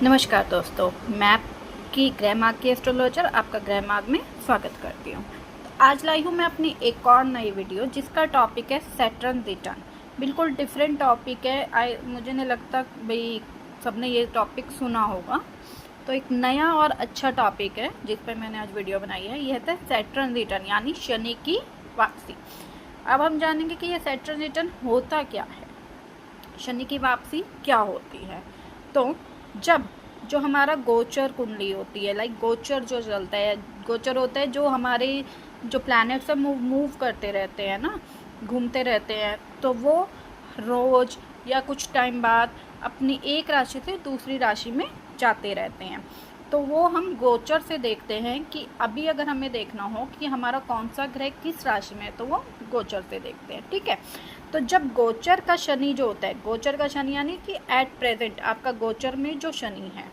नमस्कार दोस्तों, मैं आपकी ग्रह मार्ग की एस्ट्रोलॉजर आपका ग्रह मार्ग में स्वागत करती हूँ। तो आज लाई हूँ मैं अपनी एक और नई वीडियो जिसका टॉपिक है सैटर्न रिटर्न। बिल्कुल डिफरेंट टॉपिक है। मुझे नहीं लगता भाई सबने ये टॉपिक सुना होगा, तो एक नया और अच्छा टॉपिक है जिस पर मैंने आज वीडियो बनाई है। यह है सैटर्न रिटर्न यानी शनि की वापसी। अब हम जानेंगे कि यह सैटर्न रिटर्न होता क्या है, शनि की वापसी क्या होती है। तो जब जो हमारा गोचर कुंडली होती है, लाइक गोचर जो चलता है, गोचर होता है जो हमारे जो प्लैनेट्स है मूव करते रहते हैं ना, घूमते रहते हैं, तो वो रोज या कुछ टाइम बाद अपनी एक राशि से दूसरी राशि में जाते रहते हैं। तो वो हम गोचर से देखते हैं कि अभी अगर हमें देखना हो कि हमारा कौन सा ग्रह किस राशि में है, तो वो गोचर से देखते हैं। ठीक है, तो जब गोचर का शनि जो होता है, गोचर का शनि यानी कि एट प्रेजेंट आपका गोचर में जो शनि है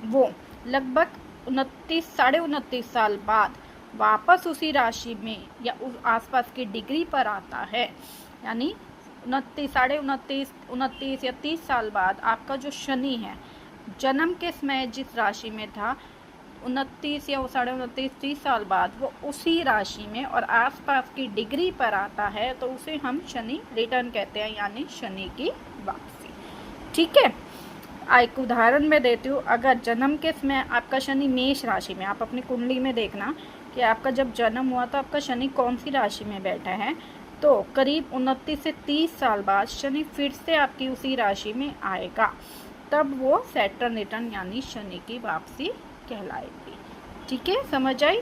वो लगभग 29-29.5 साल बाद वापस उसी राशि में या उस आसपास की डिग्री पर आता है, यानी 29 या 30 साल बाद आपका जो शनि है जन्म के समय जिस राशि में था 29 या 29.5-30 साल बाद वो उसी राशि में और आसपास की डिग्री पर आता है, तो उसे हम शनि रिटर्न कहते हैं, यानी शनि की वापसी। ठीक है, एक उदाहरण मैं देती हूँ। अगर जन्म के समय आपका शनि मेष राशि में, आप अपनी कुंडली में देखना कि आपका जब जन्म हुआ तो आपका शनि कौन सी राशि में बैठा है, तो करीब 29 से 30 साल बाद शनि फिर से आपकी उसी राशि में आएगा, तब वो सैटर्न रिटर्न यानी शनि की वापसी कहलाएगी। ठीक है, समझ आई।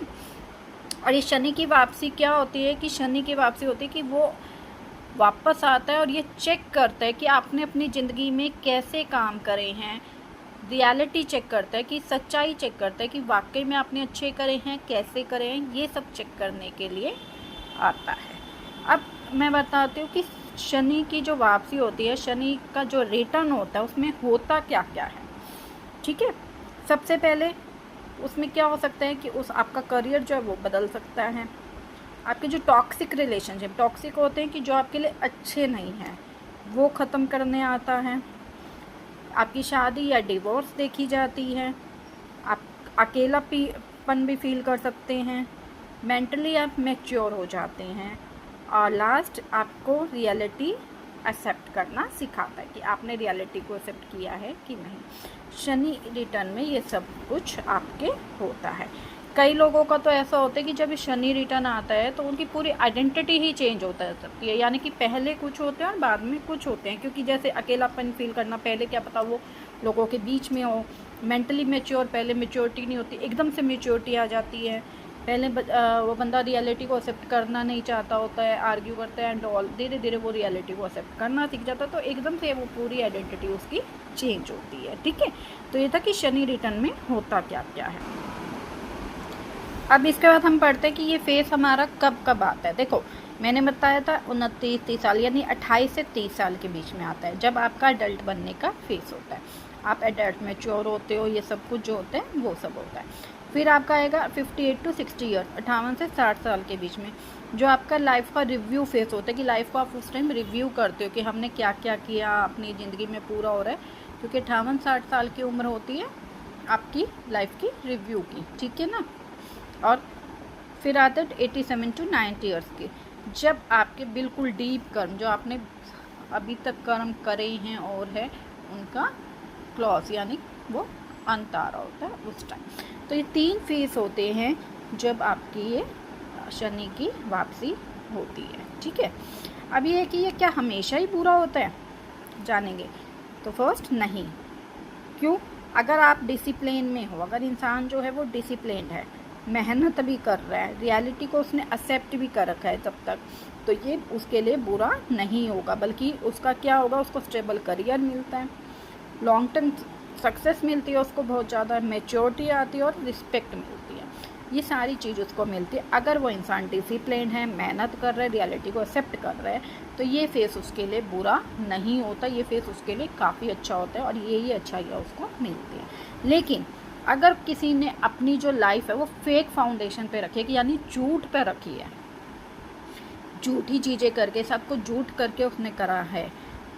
और ये शनि की वापसी क्या होती है कि शनि की वापसी होती है कि वो वापस आता है और ये चेक करता है कि आपने अपनी ज़िंदगी में कैसे काम करे हैं, रियलिटी चेक करता है, कि सच्चाई चेक करता है कि वाकई में आपने अच्छे करे हैं, कैसे करे हैं, ये सब चेक करने के लिए आता है। अब मैं बताती हूँ कि शनि की जो वापसी होती है, शनि का जो रिटर्न होता है, उसमें होता क्या क्या है। ठीक है, सबसे पहले उसमें क्या हो सकता है कि उस आपका करियर जो है वो बदल सकता है। आपके जो टॉक्सिक रिलेशनशिप, टॉक्सिक होते हैं कि जो आपके लिए अच्छे नहीं हैं, वो ख़त्म करने आता है। आपकी शादी या डिवोर्स देखी जाती है। आप अकेलापन भी फील कर सकते हैं। मेंटली आप मैच्योर हो जाते हैं। और लास्ट आपको रियलिटी एक्सेप्ट करना सिखाता है कि आपने रियलिटी को एक्सेप्ट किया है कि नहीं। शनि रिटर्न में ये सब कुछ आपके होता है। कई लोगों का तो ऐसा होता है कि जब शनि रिटर्न आता है तो उनकी पूरी आइडेंटिटी ही चेंज होता सकती है, यानी कि पहले कुछ होते हैं और बाद में कुछ होते हैं। क्योंकि जैसे अकेलापन फील करना, पहले क्या पता वो लोगों के बीच में हो। मेंटली मैच्योर, पहले मैच्योरिटी नहीं होती, एकदम से मैच्योरिटी आ जाती है। पहले वो बंदा रियलिटी को एक्सेप्ट करना नहीं चाहता होता है, आर्ग्यू करता है एंड ऑल, धीरे धीरे वो रियलिटी को एक्सेप्ट करना सीख जाता है, तो एकदम से वो पूरी आइडेंटिटी उसकी चेंज होती है। ठीक है, तो ये था कि शनि रिटर्न में होता क्या क्या है। अब इसके बाद हम पढ़ते हैं कि ये फेस हमारा कब कब आता है। देखो, मैंने बताया था 29-30 साल यानी 28 से 30 साल के बीच में आता है, जब आपका अडल्ट बनने का फेस होता है। आप अडल्ट मैच्योर होते हो, ये सब कुछ जो होता है वो सब होता है। फिर आपका आएगा 58 to 60 ईयर, 58 से 60 साल के बीच में, जो आपका लाइफ का रिव्यू फेस होता है कि लाइफ को आप उस टाइम रिव्यू करते हो कि हमने क्या क्या किया अपनी ज़िंदगी में, पूरा हो रहा है। क्योंकि 58-60 साल की उम्र होती है आपकी लाइफ की रिव्यू की। ठीक है ना। और फिर आता है 87 to 90 ईयर्स की, जब आपके बिल्कुल डीप कर्म जो आपने अभी तक कर्म करे हैं और है उनका क्लॉज यानी वो अंत आ रहा होता है उस टाइम। तो ये 3 फेस होते हैं जब आपकी ये शनि की वापसी होती है। ठीक है, अब ये है कि ये क्या हमेशा ही बुरा होता है, जानेंगे। तो फर्स्ट नहीं, क्यों? अगर आप डिसिप्लिन में हो, अगर इंसान जो है वो डिसिप्लिन है, मेहनत भी कर रहा है, रियलिटी को उसने एक्सेप्ट भी कर रखा है तब तक, तो ये उसके लिए बुरा नहीं होगा, बल्कि उसका क्या होगा, उसको स्टेबल करियर मिलता है, लॉन्ग टर्म सक्सेस मिलती है उसको, बहुत ज़्यादा मैच्योरिटी आती है और रिस्पेक्ट मिलती है। ये सारी चीज़ उसको मिलती है अगर वो इंसान डिसिप्लिन है, मेहनत कर रहा है, रियलिटी को एक्सेप्ट कर रहा है, तो ये फेस उसके लिए बुरा नहीं होता, ये फेस उसके लिए काफ़ी अच्छा होता है और यही अच्छाइयाँ उसको मिलती है। लेकिन अगर किसी ने अपनी जो लाइफ है वो फेक फाउंडेशन पे रखी है, यानी झूठ पे रखी है, झूठी चीज़ें करके, सब कुछ झूठ करके उसने करा है,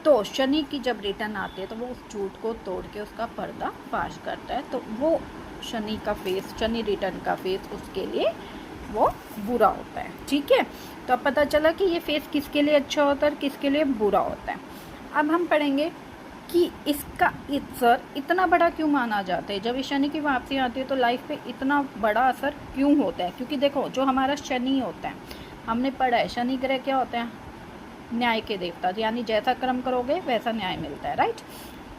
तो शनि की जब रिटर्न आती है तो वो उस झूठ को तोड़ के उसका पर्दा फाश करता है, तो वो शनि का फेस, शनि रिटर्न का फेस उसके लिए वो बुरा होता है। ठीक है, तो अब पता चला कि ये फेस किसके लिए अच्छा होता है और किसके लिए बुरा होता है। अब हम पढ़ेंगे कि इसका असर इतना बड़ा क्यों माना जाता है। जब इस शनि की वापसी आती है तो लाइफ पे इतना बड़ा असर क्यों होता है, क्योंकि देखो जो हमारा शनि होता है, हमने पढ़ा है शनि ग्रह क्या होता है, न्याय के देवता, यानी जैसा कर्म करोगे वैसा न्याय मिलता है, राइट।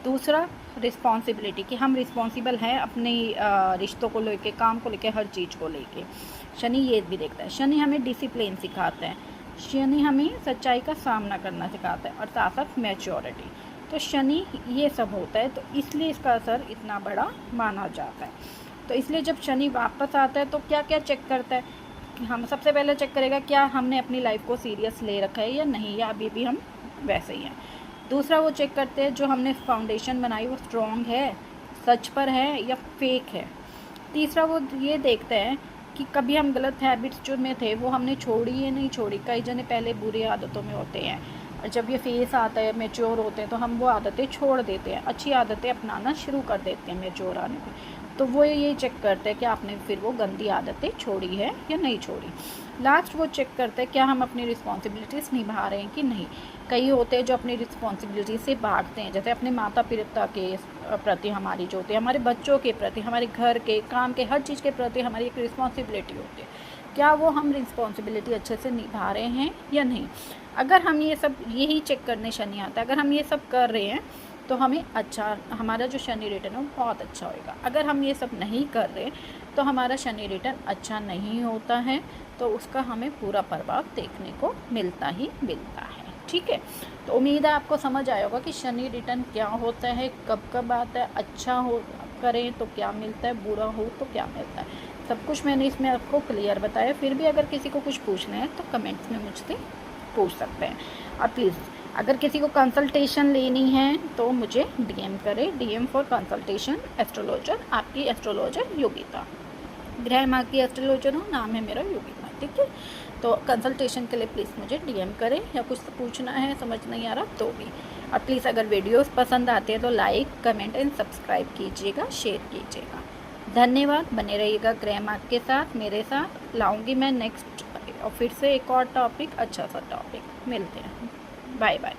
दूसरा रिस्पॉन्सिबिलिटी, कि हम रिस्पॉन्सिबल हैं अपने रिश्तों को लेके, काम को लेके, हर चीज़ को लेके। शनि ये भी देखता है। शनि हमें डिसिप्लिन सिखाता है, शनि हमें सच्चाई का सामना करना सिखाता है और साथ साथ मैच्योरिटी। तो शनि ये सब होता है, तो इसलिए इसका असर इतना बड़ा माना जाता है। तो इसलिए जब शनि वापस आता है तो क्या क्या चेक करता है, हम सबसे पहले चेक करेगा क्या हमने अपनी लाइफ को सीरियस ले रखा है या नहीं, या अभी भी हम वैसे ही हैं। दूसरा वो चेक करते हैं जो हमने फाउंडेशन बनाई वो स्ट्रॉन्ग है, सच पर है या फेक है। तीसरा वो ये देखते हैं कि कभी हम गलत हैबिट्स जो में थे वो हमने छोड़ी या नहीं छोड़ी। कई जने पहले बुरी आदतों में होते हैं और जब ये फेस आता है, मैच्योर होते हैं, तो हम वो आदतें छोड़ देते हैं, अच्छी आदतें अपनाना शुरू कर देते हैं मैच्योर आने पे। तो वो ये चेक करते हैं कि आपने फिर वो गंदी आदतें छोड़ी है या नहीं छोड़ी। लास्ट वो चेक करते हैं क्या हम अपनी रिस्पॉन्सिबिलिटीज़ निभा रहे हैं कि नहीं। कई होते हैं जो अपनी रिस्पॉन्सिबिलिटी से भागते हैं, जैसे अपने माता पिता के प्रति हमारी जो होती है, हमारे बच्चों के प्रति, हमारे घर के काम के, हर चीज़ के प्रति हमारी एक रिस्पॉन्सिबिलिटी होती है। क्या वो हम रिस्पॉन्सिबिलिटी अच्छे से निभा रहे हैं या नहीं। अगर हम ये सब, यही चेक करने शनि आता है, अगर हम ये सब कर रहे हैं तो हमें अच्छा, हमारा जो शनि रिटर्न है वो बहुत अच्छा होएगा। अगर हम ये सब नहीं कर रहे तो हमारा शनि रिटर्न अच्छा नहीं होता है, तो उसका हमें पूरा प्रभाव देखने को मिलता ही मिलता है। ठीक है, तो उम्मीद है आपको समझ आया होगा कि शनि रिटर्न क्या होता है, कब कब आता है, अच्छा हो करें तो क्या मिलता है, बुरा हो तो क्या मिलता है। सब कुछ मैंने इसमें आपको क्लियर बताया। फिर भी अगर किसी को कुछ पूछना है तो कमेंट्स में मुझसे पूछ सकते हैं। और प्लीज़ अगर किसी को कंसल्टेशन लेनी है तो मुझे डीएम करें, डीएम फॉर कंसल्टेशन एस्ट्रोलॉजर, आपकी एस्ट्रोलॉजर योगिता, ग्रह माँ की एस्ट्रोलॉजर हूँ, नाम है मेरा योगिता। ठीक है, तो कंसल्टेशन के लिए प्लीज़ मुझे डीएम करें, या कुछ पूछना है, समझ नहीं आ रहा तो भी। और प्लीज़ अगर वीडियोस पसंद आते हैं तो लाइक, कमेंट एंड सब्सक्राइब कीजिएगा, शेयर कीजिएगा। धन्यवाद, बने रहिएगा ग्रह माँ के साथ। मेरे साथ लाऊंगी मैं नेक्स्ट फिर से एक और टॉपिक, अच्छा सा टॉपिक। मिलते हैं, बाय बाय।